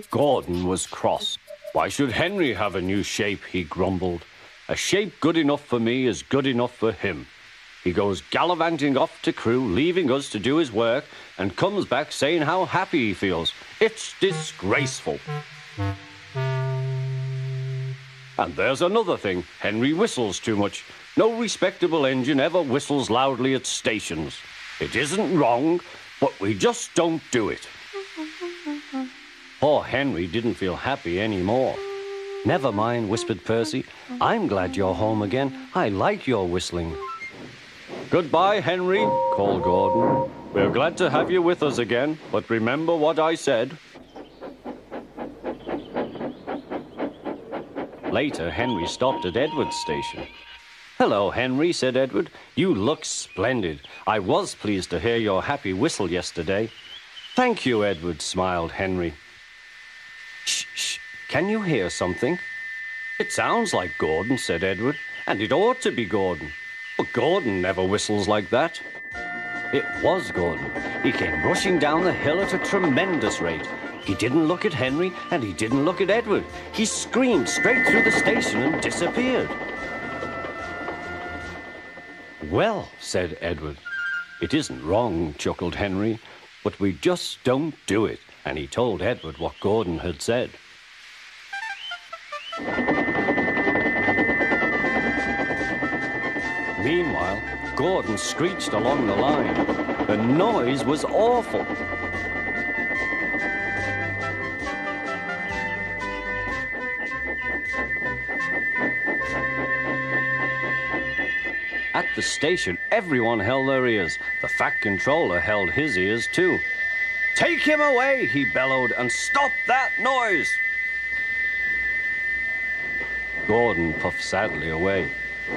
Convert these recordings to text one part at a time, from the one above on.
Gordon was cross. Why should Henry have a new shape, he grumbled. A shape good enough for me is good enough for him. He goes gallivanting off to Crewe, leaving us to do his work, and comes back saying how happy he feels. It's disgraceful. And there's another thing. Henry whistles too much. No respectable engine ever whistles loudly at stations. It isn't wrong, but we just don't do it. Poor Henry didn't feel happy anymore. Never mind, whispered Percy. I'm glad you're home again. I like your whistling. Goodbye, Henry, called Gordon. We're glad to have you with us again, but remember what I said. Later, Henry stopped at Edward's station. Hello, Henry, said Edward. You look splendid. I was pleased to hear your happy whistle yesterday. Thank you, Edward, smiled Henry. Shh, shh. Can you hear something? It sounds like Gordon, said Edward, and it ought to be Gordon. But Gordon never whistles like that. It was Gordon. He came rushing down the hill at a tremendous rate. He didn't look at Henry, and he didn't look at Edward. He screamed straight through the station and disappeared. Well, said Edward. It isn't wrong, chuckled Henry, but we just don't do it. And he told Edward what Gordon had said. Meanwhile, Gordon screeched along the line. The noise was awful. At the station, everyone held their ears. The Fat Controller held his ears too. Take him away, he bellowed, and stop that noise! Gordon puffed sadly away,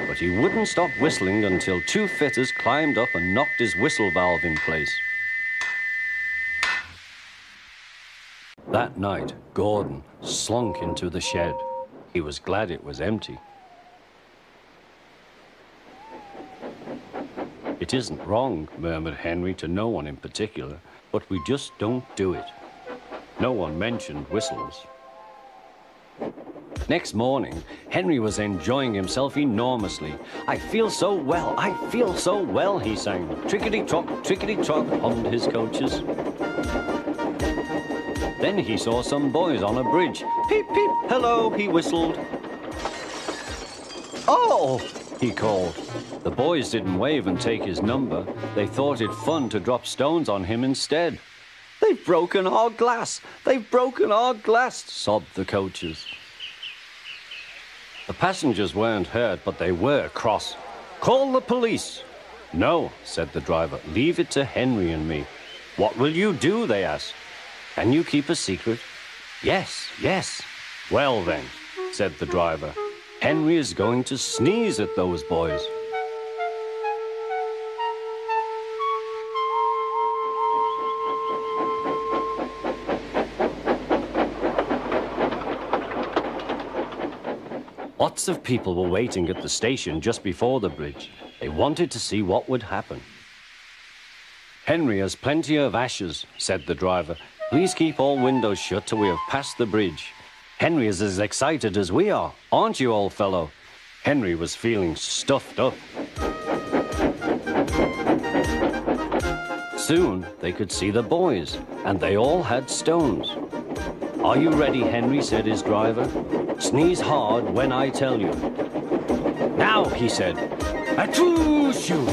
but he wouldn't stop whistling until two fitters climbed up and knocked his whistle valve in place. That night, Gordon slunk into the shed. He was glad it was empty. It isn't wrong, murmured Henry to no one in particular, but we just don't do it. No one mentioned whistles. Next morning, Henry was enjoying himself enormously. I feel so well, he sang. Trickety-trot, hummed his coaches. Then he saw some boys on a bridge. Peep, peep, hello, he whistled. Oh, he called. The boys didn't wave and take his number. They thought it fun to drop stones on him instead. They've broken our glass! They've broken our glass! Sobbed the coaches. The passengers weren't hurt, but they were cross. Call the police! No, said the driver. Leave it to Henry and me. What will you do? They asked. Can you keep a secret? Yes, yes. Well then, said the driver. Henry is going to sneeze at those boys. Lots of people were waiting at the station just before the bridge. They wanted to see what would happen. Henry has plenty of ashes, said the driver. Please keep all windows shut till we have passed the bridge. Henry is as excited as we are, aren't you, old fellow? Henry was feeling stuffed up. Soon they could see the boys, and they all had stones. Are you ready, Henry, said his driver. Sneeze hard when I tell you. Now, he said. Achoo-shoo!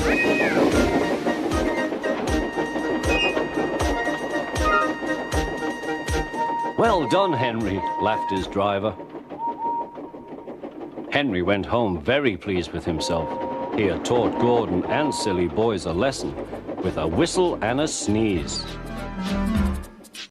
Well done, Henry, laughed his driver. Henry went home very pleased with himself. He had taught Gordon and silly boys a lesson with a whistle and a sneeze.